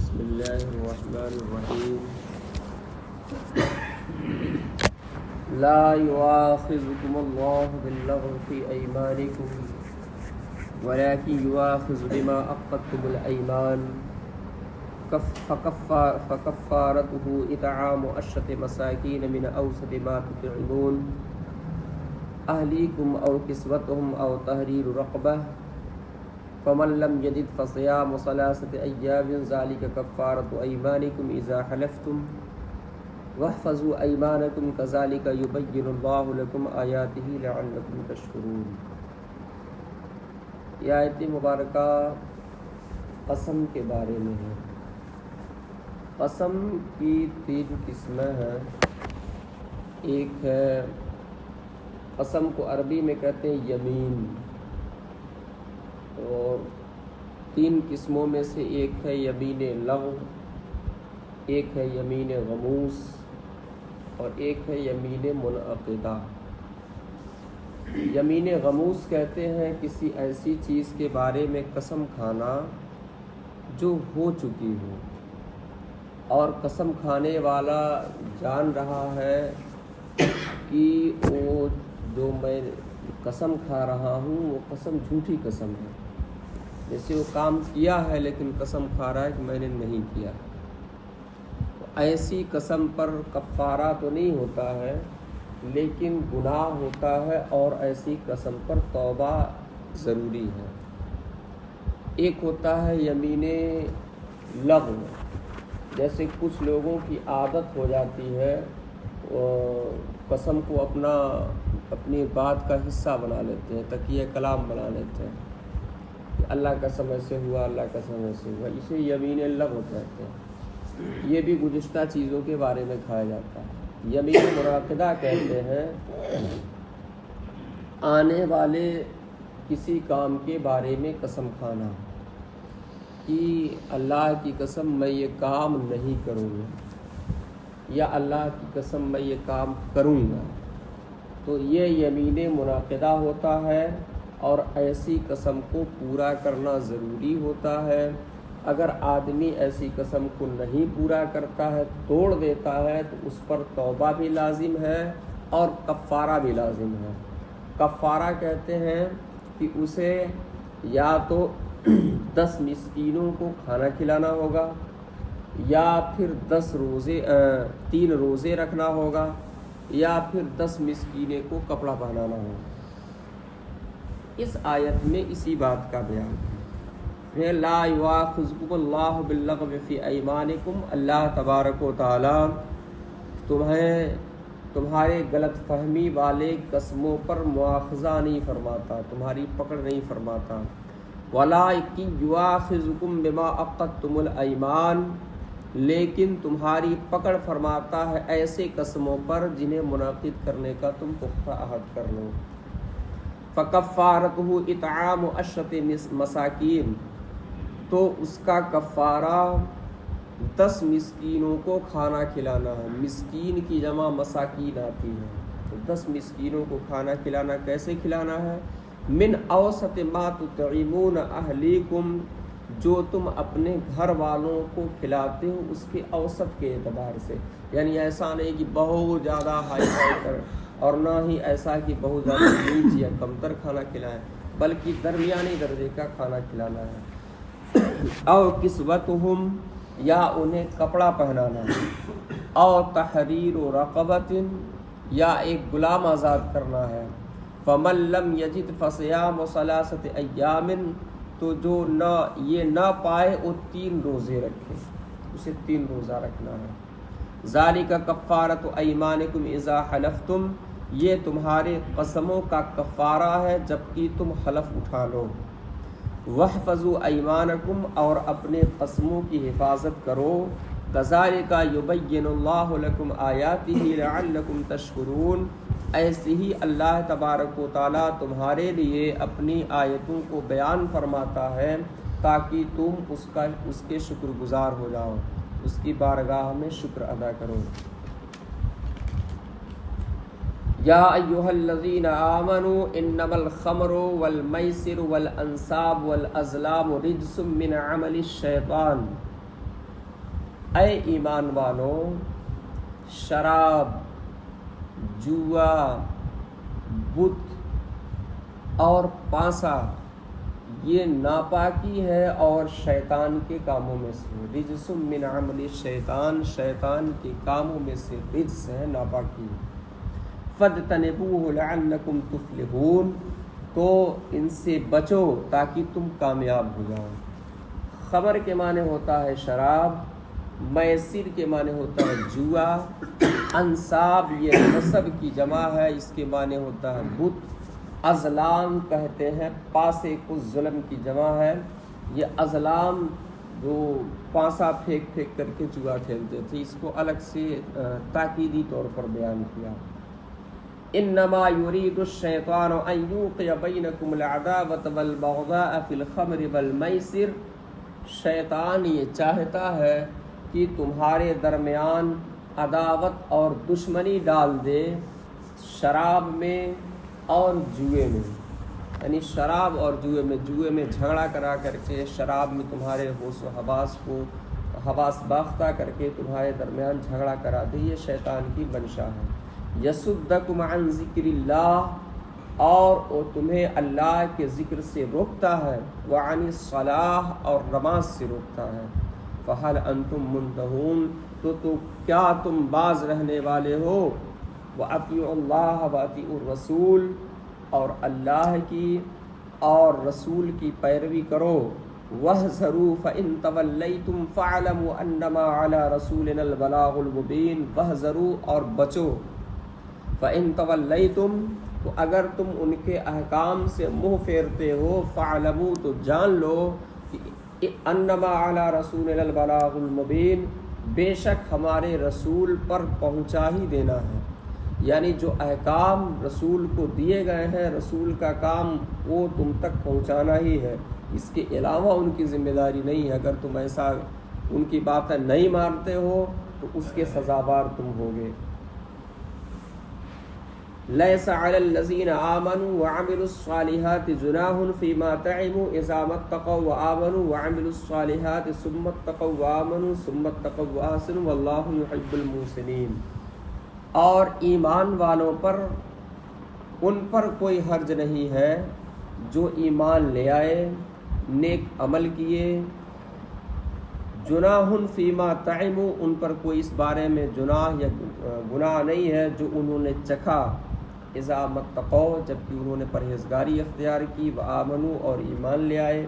بسم اللہ الرحمن الرحیم لا يؤاخذكم الله باللغو في أيمانكم ولكن يؤاخذ بما عقدتم الأيمان فكفارته إطعام 10 مساكين من أوسط ما تطعمون أهليكم أو كسوتهم أو تحرير رقبة فمن لم يجد فصيام 3 أيام ذلك كفارة أيمانكم إذا حلفتم واحفظوا أيمانكم كذلك يبين الله لكم آياته لعلكم تشكرون۔ یہ آیت مبارکہ قسم کے بارے میں ہے۔ قسم کی 3 قسمیں ہیں۔ ایک ہے قسم کو عربی میں کہتے ہیں یمین، اور 3 قسموں میں سے ایک ہے یمین لغو، ایک ہے یمین غموس اور ایک ہے یمین منعقدہ۔ یمین غموس کہتے ہیں کسی ایسی چیز کے بارے میں قسم کھانا جو ہو چکی ہو، اور قسم کھانے والا جان رہا ہے کہ وہ جو میں قسم کھا رہا ہوں وہ قسم جھوٹی قسم ہے، جیسے وہ کام کیا ہے لیکن قسم کھا رہا ہے کہ میں نے نہیں کیا۔ تو ایسی قسم پر کفارہ تو نہیں ہوتا ہے لیکن گناہ ہوتا ہے، اور ایسی قسم پر توبہ ضروری ہے۔ ایک ہوتا ہے یمین لغو، جیسے کچھ لوگوں کی عادت ہو جاتی ہے قسم کو اپنی بات کا حصہ بنا لیتے ہیں، تکیہ کلام بنا لیتے ہیں کہ اللہ قسم ایسے ہوا، اللہ قسم ایسے ہوا، اسے یمین لغو کہتے ہیں۔ یہ بھی گزشتہ چیزوں کے بارے میں کھایا جاتا ہے۔ یمین منعقدہ کہتے ہیں آنے والے کسی کام کے بارے میں قسم کھانا کہ اللہ کی قسم میں یہ کام نہیں کروں گا، یا اللہ کی قسم میں یہ کام کروں گا، تو یہ یمین منعقدہ ہوتا ہے، اور ایسی قسم کو پورا کرنا ضروری ہوتا ہے۔ اگر آدمی ایسی قسم کو نہیں پورا کرتا ہے، توڑ دیتا ہے، تو اس پر توبہ بھی لازم ہے اور کفارہ بھی لازم ہے۔ کفارہ کہتے ہیں کہ اسے یا تو 10 مسکینوں کو کھانا کھلانا ہوگا، یا پھر 3 روزے رکھنا ہوگا، یا پھر 10 مسکینوں کو کپڑا پہنانا ہوگا۔ اس آیت میں اسی بات کا بیان ہے۔ لا یؤاخذکم اللہ باللغو فی ایمانکم، اللہ تبارک و تعالی تمہارے غلط فہمی والے قسموں پر مواخذہ نہیں فرماتا، تمہاری پکڑ نہیں فرماتا۔ وَلَٰكِن يُؤَاخِذُكُم بِمَا عَقَدتُّمُ الْأَيْمَانَ، لیکن تمہاری پکڑ فرماتا ہے ایسے قسموں پر جنہیں منعقد کرنے کا تم پختہ عہد کر لو۔ فَكَفَّارَتُهُ إِطْعَامُ 10 مساکین، تو اس کا کفارہ 10 مسکینوں کو کھانا کھلانا ہے۔ مسکین کی جمع مساکین آتی ہے، تو 10 مسکینوں کو کھانا کھلانا۔ کیسے کھلانا ہے؟ من اوسط ما تطعمون اہلیکم، جو تم اپنے گھر والوں کو کھلاتے ہو اس کے اوسط کے اعتبار سے، یعنی ایسا نہیں کہ بہت زیادہ ہائی فائی کر، اور نہ ہی ایسا کہ بہت زیادہ نیچ یا کمتر کھانا کھلائیں، بلکہ درمیانی درجے کا کھانا کھلانا ہے۔ او کسوتہم، یا انہیں کپڑا پہنانا ہے۔ او تحریر رقبۃ، یا ایک غلام آزاد کرنا ہے۔ فمن لم یجد فصیام 3 ایام، تو جو یہ نہ پائے وہ 3 روزے رکھے، اسے 3 روزہ رکھنا ہے۔ ذالک کفارۃ ایمانکم اذا حلفتم، یہ تمہارے قسموں کا کفارہ ہے جبکہ تم حلف اٹھا لو۔ واحفظوا ایمانکم، اور اپنے قسموں کی حفاظت کرو۔ کذالک یبین اللہ لکم آیاتہ لعلکم تشکرون، ایسے ہی اللہ تبارک و تعالیٰ تمہارے لیے اپنی آیتوں کو بیان فرماتا ہے تاکہ تم اس کے شکر گزار ہو جاؤ، اس کی بارگاہ میں شکر ادا کرو۔ یا ایھا الذین آمنوا انما الخمر والمیسر والانصاب والازلام رجس من عمل الشیطان اے ایمان والوں، شراب، جوا، بت اور پانسا یہ ناپاکی ہے اور شیطان کے کاموں میں سے، رجس من عمل شیطان، شیطان کے کاموں میں سے رجس ہے، ناپاکی۔ فاجتنبوہ لعلکم تفلحون، تو ان سے بچو تاکہ تم کامیاب ہو جاؤ۔ خمر کے معنی ہوتا ہے شراب، میسر کے معنی ہوتا ہے جوا، انصاب یہ نسب کی جمع ہے، اس کے معنی ہوتا ہے بت، ازلام کہتے ہیں پاسے کو، ظلم کی جمع ہے۔ یہ ازلام جو پانسا پھینک پھینک کر کے جوا کھیلتے تھے، اس کو الگ سے تاکیدی طور پر بیان کیا۔ انما یرید الشیطان ان یوقع بینکم العداوۃ والبغضاء فی الخمر والمیسر، شیطان یہ چاہتا ہے کہ تمہارے درمیان عداوت اور دشمنی ڈال دے شراب میں اور جوئے میں، یعنی شراب اور جوئے میں جھگڑا کرا کر کے، شراب میں تمہارے ہوش و حواس کو حواس باختہ کر کے تمہارے درمیان جھگڑا کرا دے، یہ شیطان کی منشا ہے۔ یصدکم عن ذکر اللہ، اور وہ تمہیں اللہ کے ذکر سے روکتا ہے، وعن الصلاۃ اور نماز سے روکتا ہے۔ فہل انتم منتہون، تو کیا تم باز رہنے والے ہو؟ وَأَطِیعُوا اللَّهَ وَأَطِیعُوا الرَّسُولَ، اور اللہ کی اور رسول کی پیروی کرو۔ وَاحْذَرُوا فَإِن تَوَلَّيْتُمْ فَاعْلَمُوا أَنَّمَا عَلَىٰ رَسُولِنَا الْبَلَاغُ الْمُبِينُ۔ وَاحْذَرُوا اور بچو، فَإِن تَوَلَّيْتُمْ تو اگر تم ان کے احکام سے منہ پھیرتے ہو، فَاعْلَمُوا تو جان لو کہ أَنَّمَا عَلَىٰ رَسُولِنَا الْبَلَاغُ الْمُبِينُ، بے شک ہمارے رسول پر پہنچا ہی دینا ہے، یعنی جو احکام رسول کو دیے گئے ہیں، رسول کا کام وہ تم تک پہنچانا ہی ہے، اس کے علاوہ ان کی ذمہ داری نہیں ہے۔ اگر تم ایسا ان کی باتیں نہیں مانتے ہو تو اس کے سزاوار تم ہوگے۔ لیس علی الذین آمنوا وعملوا الصالحات جناح فیما طعموا اذا ما اتقوا وآمنوا وعملوا الصالحات ثم اتقوا وآمنوا ثم اتقوا واحسنوا واللہ یحب المحسنین، اور ایمان والوں پر ان پر کوئی حرج نہیں ہے جو ایمان لے آئے، نیک عمل کیے، جناح فیما طعموا، ان پر کوئی اس بارے میں جناح یا گناہ نہیں ہے جو انہوں نے چکھا، اذا متقوا جبکہ انہوں نے پرہیزگاری اختیار کی، وآمنوا اور ایمان لے آئے،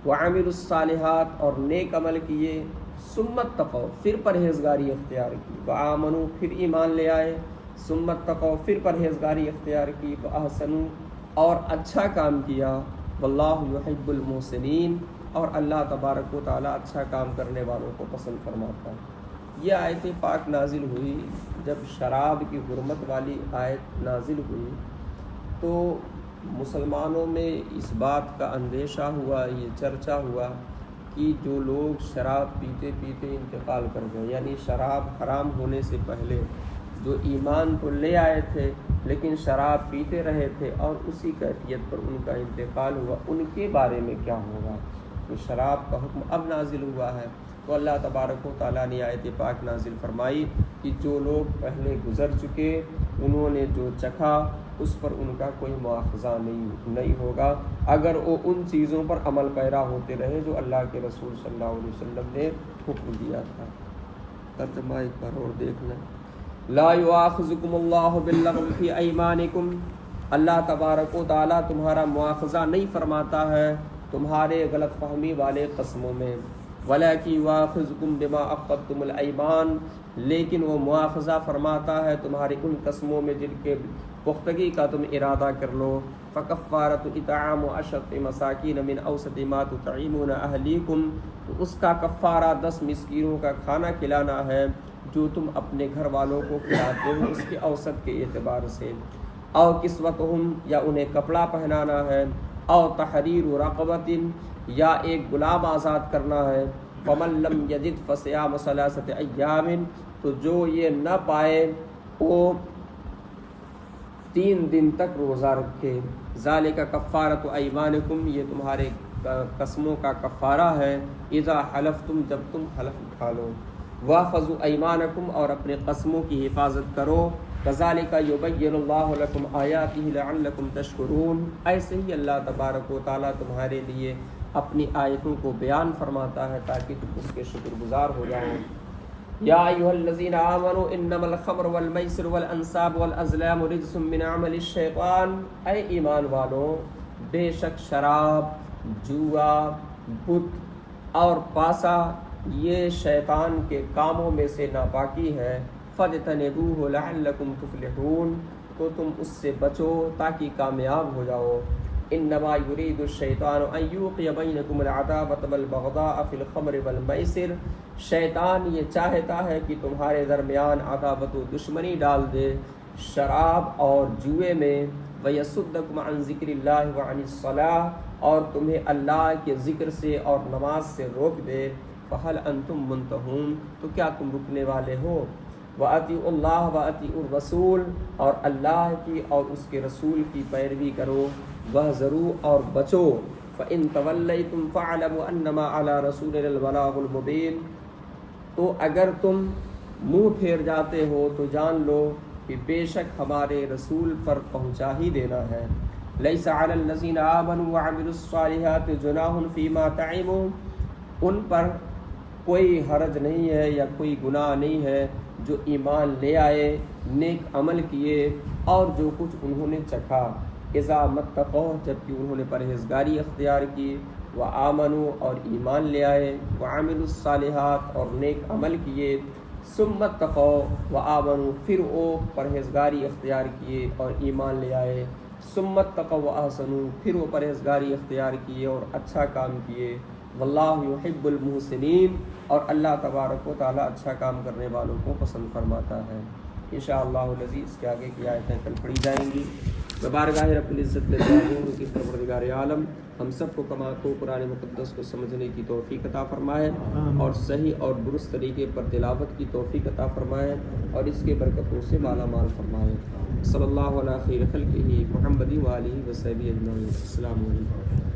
وعملوا الصالحات اور نیک عمل کیے، ثم اتقوا پھر پرہیزگاری اختیار کی، وآمنوا پھر ایمان لے آئے، ثم اتقوا پھر پرہیزگاری اختیار کی، واحسنوا اور اچھا کام کیا، واللہ یحب المحسنین اور اللہ تبارک و تعالیٰ اچھا کام کرنے والوں کو پسند فرماتا ہے۔ یہ آیت پاک نازل ہوئی جب شراب کی حرمت والی آیت نازل ہوئی تو مسلمانوں میں اس بات کا اندیشہ ہوا، یہ چرچا ہوا کہ جو لوگ شراب پیتے پیتے انتقال کر گئے، یعنی شراب حرام ہونے سے پہلے جو ایمان تو لے آئے تھے لیکن شراب پیتے رہے تھے اور اسی کیفیت پر ان کا انتقال ہوا، ان کے بارے میں کیا ہوگا؟ تو شراب کا حکم اب نازل ہوا ہے تو اللہ تبارک و تعالیٰ نے آیت پاک نازل فرمائی کہ جو لوگ پہلے گزر چکے انہوں نے جو چکھا اس پر ان کا کوئی مواخذہ نہیں ہوگا، اگر وہ ان چیزوں پر عمل پیرا ہوتے رہے جو اللہ کے رسول صلی اللہ علیہ وسلم نے حکم دیا تھا۔ ترجمہ ایک بار اور دیکھ لیں۔ لا یؤاخذکم اللہ باللغو فی ایمانکم، اللہ تبارک و تعالیٰ تمہارا مواخذہ نہیں فرماتا ہے تمہارے غلط فہمی والے قسموں میں، ولیکن یؤاخذکم بما عقدتم الایمان، لیکن وہ مواخذہ فرماتا ہے تمہاری ان قسموں میں جن کے پختگی کا تم ارادہ کر لو۔ فکفارۃ اطعام 10 مساکین من اوسط ما تطعمون اہلیکم، تو اس کا کفارہ 10 مسکینوں کا کھانا کھلانا ہے جو تم اپنے گھر والوں کو کھلاتے ہو اس کے اوسط کے اعتبار سے، او کسوتہم یا انہیں کپڑا پہنانا ہے، او تحریر رقبۃ یا ایک غلام آزاد کرنا ہے، فمن لم یجد فصیام 3 ایام، تو جو یہ نہ پائے وہ 3 دن تک روزہ رکھے، ذالک کفارۃ ایمانکم، یہ تمہارے قسموں کا کفارہ ہے، اذا حلفتم جب تم حلف اٹھا لو۔ واحفظوا ایمانکم، اور اپنے قسموں کی حفاظت کرو، کذالک یبین اللہ لکم آیاتہ لعلکم تشکرون، ایسے ہی اللہ تبارک و تعالیٰ تمہارے لیے اپنی آیتوں کو بیان فرماتا ہے تاکہ تم اس کے شکر گزار ہو جاؤ۔ یا ایھا الذین آمنوا انما الخمر والمیسر والانصاب والازلام رجس من عمل الشیطان، اے ایمان والو، بے شک شراب، جوا، بت اور پاسا یہ شیطان کے کاموں میں سے ناپاکی ہے، فاجتنبوہ لعلکم تفلحون، تو تم اس سے بچو تاکہ کامیاب ہو جاؤ۔ انما یرید الشیطان ان یوقع بینکم العداوۃ والبغضاء فی الخمر والمیسر، شیطان یہ چاہتا ہے کہ تمہارے درمیان عداوت و دشمنی ڈال دے شراب اور جوئے میں، ویصدکم عن ذکر اللہ وعن الصلاۃ، اور تمہیں اللہ کے ذکر سے اور نماز سے روک دے، فہل انتم منتہون، تو کیا تم رکنے والے ہو؟ وَأَطِیعُوا اللَّهَ وَأَطِیعُوا الرَّسُولَ، اور اللہ کی اور اس کے رسول کی پیروی کرو، وَاحْذَرُوا اور بچو، فَإِن تَوَلَّیْتُمْ فَاعْلَمُوا أَنَّمَا عَلَىٰ رَسُولِنَا الْبَلَاغُ الْمُبِینُ، تو اگر تم منہ پھیر جاتے ہو تو جان لو کہ بے شک ہمارے رسول پر پہنچا ہی دینا ہے۔ لَیْسَ عَلَى الَّذِینَ آمَنُوا وَعَمِلُوا الصَّالِحَاتِ جُنَاحٌ فِیمَا طَعِمُوا، ان پر کوئی حرج نہیں ہے یا کوئی گناہ نہیں ہے جو ایمان لے آئے، نیک عمل کیے اور جو کچھ انہوں نے چکھا، اذا متقوا، جبکہ انہوں نے پرہیزگاری اختیار کی، وآمنوا اور ایمان لے آئے، وعملوا الصالحات اور نیک عمل کیے، ثم اتقوا وآمنوا، پھر وہ پرہیزگاری اختیار کیے اور ایمان لے آئے، ثم اتقوا واحسنوا، پھر وہ پرہیزگاری اختیار کیے اور اچھا کام کیے، واللہ یحب المحسنین، اور اللہ تبارک و تعالیٰ اچھا کام کرنے والوں کو پسند فرماتا ہے۔ انشاءاللہ العزیز اس کے آگے کی آیتیں کل پڑھی جائیں گی۔ میں بارگاہ رب العزت میں دعا ہوں کہ پروردگار عالم ہم سب کو کما کو قرآن مقدس کو سمجھنے کی توفیق عطا فرمائے اور صحیح اور درست طریقے پر تلاوت کی توفیق عطا فرمائے اور اس کے برکتوں سے مالا مال فرمائے۔ صلی اللہ علیہ خیر خلقہ محمد و آلہ و صحبہ اجمعین۔ السلام علیکم۔